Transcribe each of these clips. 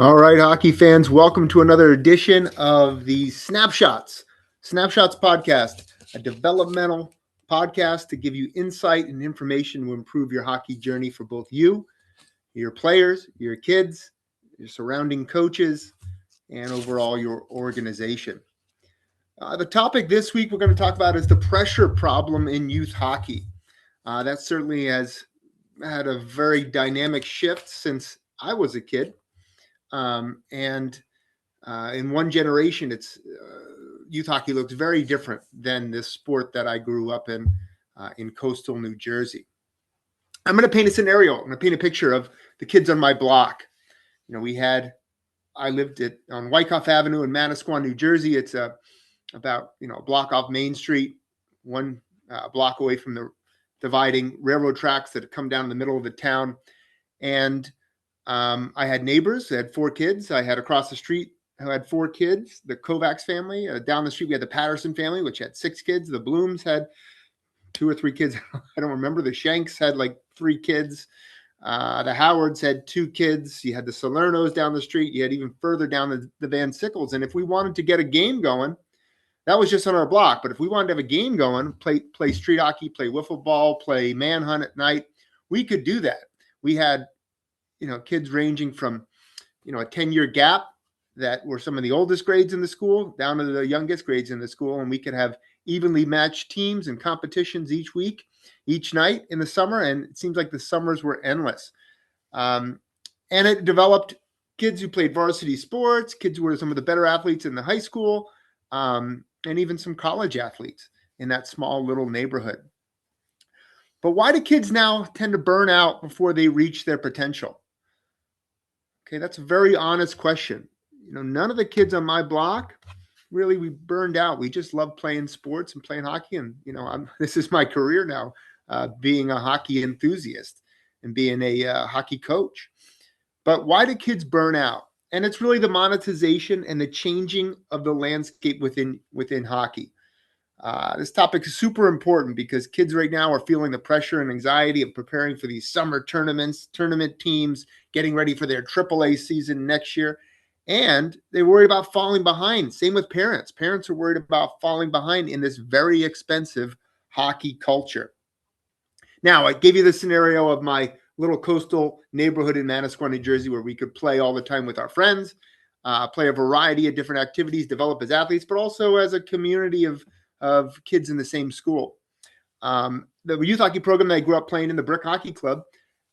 All right, hockey fans, welcome to another edition of the Snapshots podcast, a developmental podcast to give you insight and information to improve your hockey journey for both you, your players, your kids, your surrounding coaches, and overall your organization. The topic this week we're going to talk about is the pressure problem in youth hockey. That certainly has had a very dynamic shift since I was a kid. And in one generation, it's youth hockey looks very different than this sport that I grew up in coastal New Jersey. I'm going to paint a scenario. I'm going to paint a picture of the kids on my block. I lived on Wyckoff Avenue in Manasquan, New Jersey. It's about a block off Main Street, one block away from the dividing railroad tracks that come down in the middle of the town. And I had neighbors that had 4 kids. I had across the street who had 4 kids, the Kovacs family. Down the street, we had the Patterson family, which had 6 kids. The Blooms had 2 or 3 kids. I don't remember. The Shanks had like 3 kids. The Howards had 2 kids. You had the Salernos down the street. You had even further down the Van Sickles. And if we wanted to get a game going, that was just on our block. But if we wanted to have a game going, play street hockey, play wiffle ball, play manhunt at night, we could do that. We had kids ranging from, a 10-year gap that were some of the oldest grades in the school down to the youngest grades in the school. And we could have evenly matched teams and competitions each week, each night in the summer. And it seems like the summers were endless. And it developed kids who played varsity sports, kids who were some of the better athletes in the high school, and even some college athletes in that small little neighborhood. But why do kids now tend to burn out before they reach their potential? Okay, that's a very honest question. None of the kids on my block, really, we burned out. We just love playing sports and playing hockey. And, this is my career now, being a hockey enthusiast and being a hockey coach. But why do kids burn out? And it's really the monetization and the changing of the landscape within hockey. This topic is super important because kids right now are feeling the pressure and anxiety of preparing for these summer tournaments, tournament teams, getting ready for their AAA season next year. And they worry about falling behind. Same with parents. Parents are worried about falling behind in this very expensive hockey culture. Now, I gave you the scenario of my little coastal neighborhood in Manasquan, New Jersey, where we could play all the time with our friends, play a variety of different activities, develop as athletes, but also as a community of kids in the same school. The youth hockey program that I grew up playing in, the Brick Hockey Club,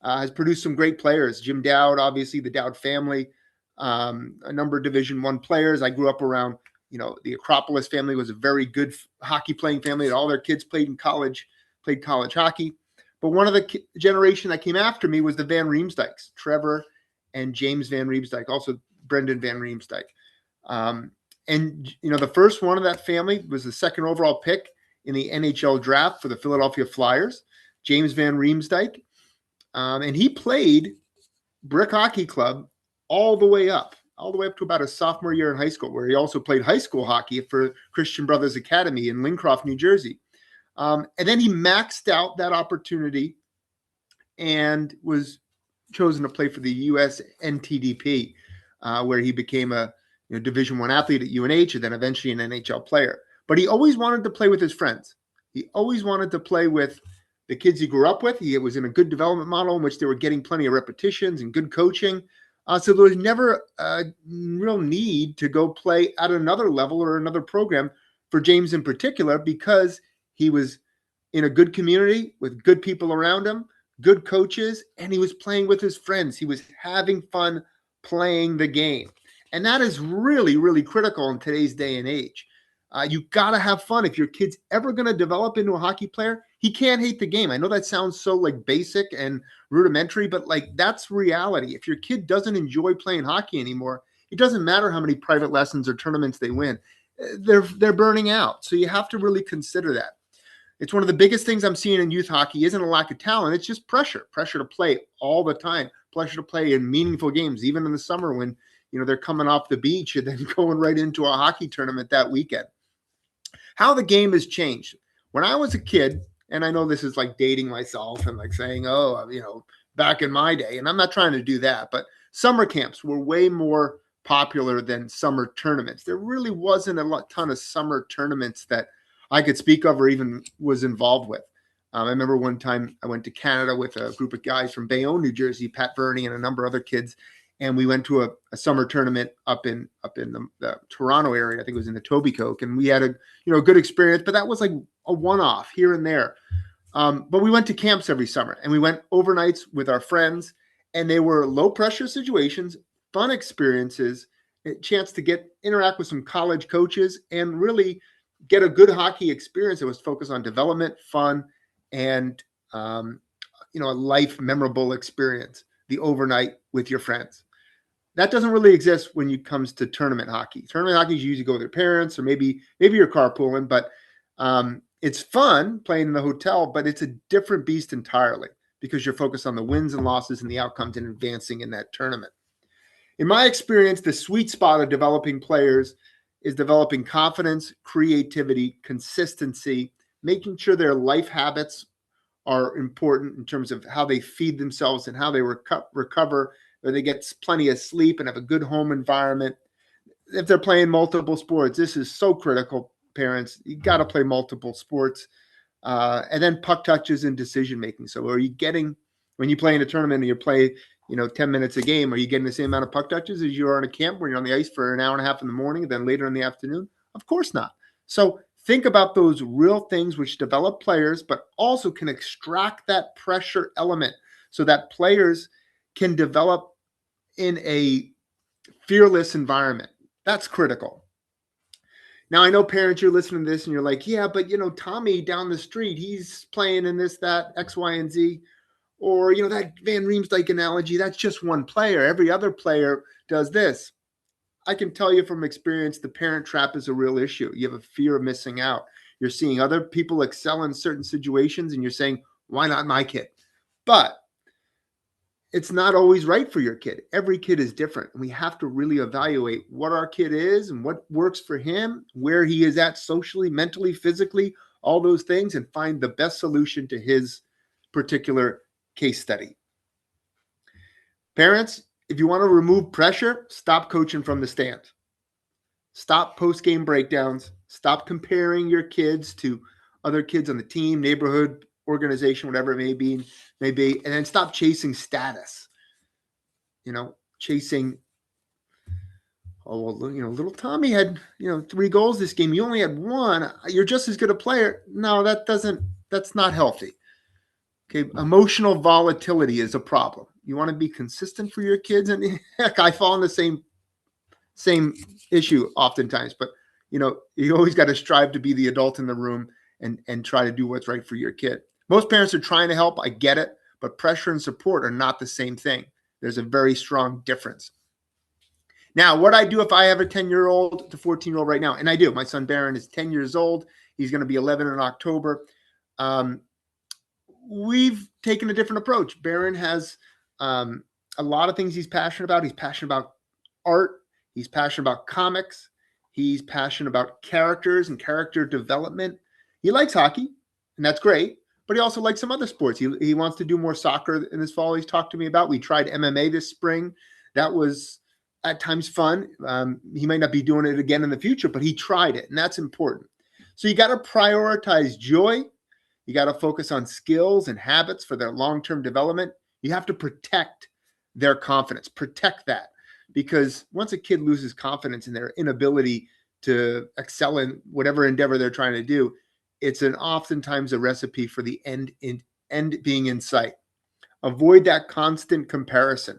has produced some great players. Jim Dowd, obviously the Dowd family, a number of Division I players. I grew up around, the Acropolis family was a very good hockey playing family. All their kids played college hockey. But one of the generation that came after me was the Van Riemsdijks, Trevor and James Van Riemsdijk, also Brendan Van Riemsdijk. And, the first one of that family was the second overall pick in the NHL draft for the Philadelphia Flyers, James Van Riemsdijk. And he played Brick Hockey Club all the way up to about his sophomore year in high school, where he also played high school hockey for Christian Brothers Academy in Lincroft, New Jersey. And then he maxed out that opportunity and was chosen to play for the US NTDP, where he became a Division I athlete at UNH and then eventually an NHL player. But he always wanted to play with his friends. He always wanted to play with the kids he grew up with. He was in a good development model in which they were getting plenty of repetitions and good coaching. So there was never a real need to go play at another level or another program for James in particular, because he was in a good community with good people around him, good coaches, and he was playing with his friends. He was having fun playing the game. And that is really, really critical in today's day and age. You got to have fun. If your kid's ever going to develop into a hockey player, he can't hate the game. I know that sounds so basic and rudimentary, but that's reality. If your kid doesn't enjoy playing hockey anymore, it doesn't matter how many private lessons or tournaments they win. They're burning out. So you have to really consider that. It's one of the biggest things I'm seeing in youth hockey isn't a lack of talent. It's just pressure to play all the time, pressure to play in meaningful games, even in the summer when they're coming off the beach and then going right into a hockey tournament that weekend. How the game has changed. When I was a kid, And I know this is like dating myself and like saying, oh, back in my day. And I'm not trying to do that, but summer camps were way more popular than summer tournaments. There really wasn't a ton of summer tournaments that I could speak of or even was involved with. I remember one time I went to Canada with a group of guys from Bayonne, New Jersey, Pat Verney and a number of other kids. And we went to a summer tournament up in the Toronto area. I think it was in the Tobycoke. And we had a good experience, but that was like a one-off here and there. But we went to camps every summer and we went overnights with our friends, and they were low pressure situations, fun experiences, a chance to interact with some college coaches and really get a good hockey experience that was focused on development, fun, and a life memorable experience, the overnight with your friends. That doesn't really exist when it comes to tournament hockey. Tournament hockey, you usually go with your parents or maybe you're carpooling, but it's fun playing in the hotel, but it's a different beast entirely because you're focused on the wins and losses and the outcomes and advancing in that tournament. In my experience, the sweet spot of developing players is developing confidence, creativity, consistency, making sure their life habits are important in terms of how they feed themselves and how they recover, or they get plenty of sleep and have a good home environment. If they're playing multiple sports, this is so critical, parents. You got to play multiple sports. And then puck touches and decision making. So when you play in a tournament and you play 10 minutes a game, are you getting the same amount of puck touches as you are in a camp where you're on the ice for an hour and a half in the morning and then later in the afternoon? Of course not. So think about those real things which develop players, but also can extract that pressure element so that players can develop in a fearless environment. That's critical. Now, I know parents, you're listening to this and you're like, yeah, but Tommy down the street, he's playing in this, that, X, Y, and Z. Or, that Van Riemsdyk analogy, that's just one player. Every other player does this. I can tell you from experience, the parent trap is a real issue. You have a fear of missing out. You're seeing other people excel in certain situations and you're saying, why not my kid? But it's not always right for your kid. Every kid is different. And we have to really evaluate what our kid is and what works for him, where he is at socially, mentally, physically, all those things, and find the best solution to his particular case study. Parents, if you want to remove pressure, stop coaching from the stand. Stop post-game breakdowns. Stop comparing your kids to other kids on the team, neighborhood, organization, whatever it may be, and then stop chasing status. Chasing, little Tommy had, 3 goals this game. You only had 1. You're just as good a player. No, that's not healthy. Okay, emotional volatility is a problem. You want to be consistent for your kids, and heck, I fall in the same issue oftentimes. But you always got to strive to be the adult in the room and try to do what's right for your kid. Most parents are trying to help. I get it, but pressure and support are not the same thing. There's a very strong difference. Now, what I do if I have a 10-year-old to 14-year-old right now, and I do. My son Barron is 10 years old. He's going to be 11 in October. We've taken a different approach. Barron has a lot of things he's passionate about. He's passionate about art. He's passionate about comics. He's passionate about characters and character development. He likes hockey, and that's great, but he also likes some other sports. He wants to do more soccer in this fall. He's talked to me about. We tried MMA this spring. That was at times fun. He might not be doing it again in the future, but he tried it, and that's important. So you got to prioritize joy. You got to focus on skills and habits for their long-term development. You have to protect their confidence. Protect that. Because once a kid loses confidence in their inability to excel in whatever endeavor they're trying to do, it's oftentimes a recipe for the end being in sight. Avoid that constant comparison.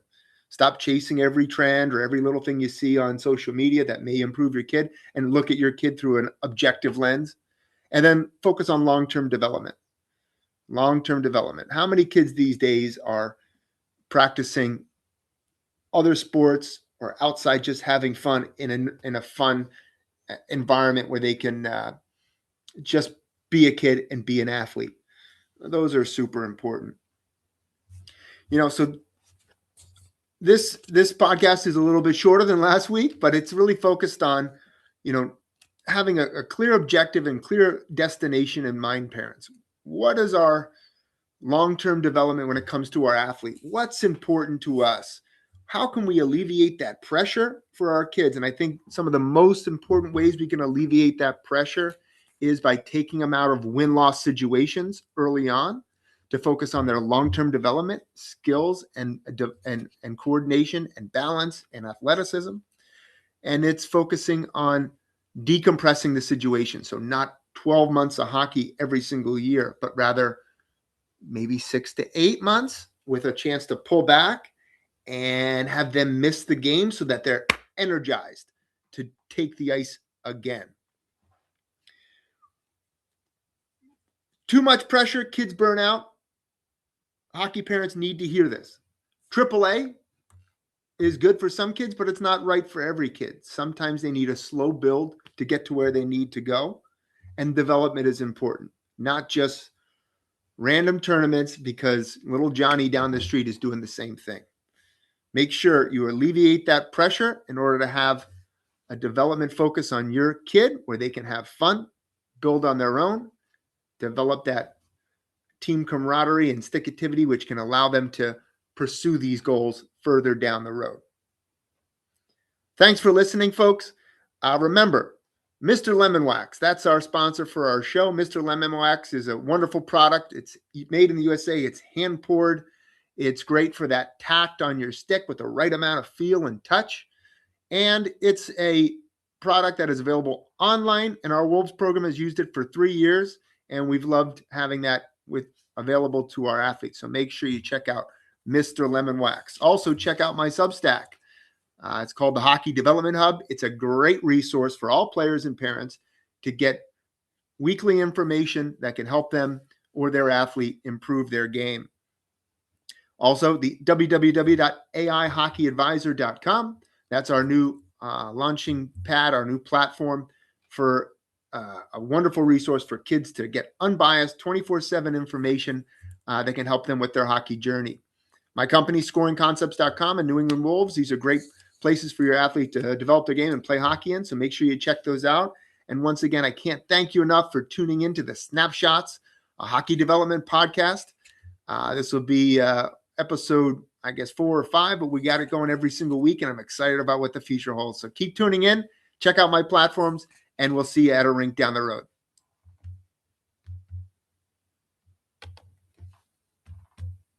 Stop chasing every trend or every little thing you see on social media that may improve your kid, and look at your kid through an objective lens. And then focus on long-term development. Long-term development. How many kids these days are practicing other sports or outside just having fun in a fun environment where they can just be a kid and be an athlete? Those are super important. So this podcast is a little bit shorter than last week, but it's really focused on, having a clear objective and clear destination in mind, parents. what is our long-term development when it comes to our athlete? What's important to us? How can we alleviate that pressure for our kids? And I think some of the most important ways we can alleviate that pressure is by taking them out of win-loss situations early on to focus on their long-term development, skills, and coordination and balance and athleticism. And it's focusing on decompressing the situation. So not 12 months of hockey every single year, but rather maybe 6 to 8 months with a chance to pull back and have them miss the game so that they're energized to take the ice again. Too much pressure, kids burn out. Hockey parents need to hear this. AAA is good for some kids, but it's not right for every kid. Sometimes they need a slow build to get to where they need to go, and development is important, not just random tournaments because little Johnny down the street is doing the same thing. Make sure you alleviate that pressure in order to have a development focus on your kid where they can have fun, build on their own, develop that team camaraderie and stick-activity, which can allow them to pursue these goals further down the road. Thanks for listening, folks. Remember, Mr. Lemon Wax, that's our sponsor for our show. Mr. Lemon Wax is a wonderful product. It's made in the USA. It's hand-poured. It's great for that tact on your stick with the right amount of feel and touch. And it's a product that is available online, and our Wolves program has used it for 3 years, and we've loved having that available to our athletes. So make sure you check out Mr. Lemon Wax. Also, check out my Substack. It's called the Hockey Development Hub. It's a great resource for all players and parents to get weekly information that can help them or their athlete improve their game. Also, the www.aihockeyadvisor.com. That's our new launching pad, our new platform for a wonderful resource for kids to get unbiased 24/7 information that can help them with their hockey journey. My company, scoringconcepts.com and New England Wolves. These are great places for your athlete to develop their game and play hockey in. So make sure you check those out. And once again, I can't thank you enough for tuning into the Snapshots, a hockey development podcast. This will be episode, I guess, 4 or 5, but we got it going every single week, and I'm excited about what the future holds. So keep tuning in, check out my platforms, and we'll see you at a rink down the road.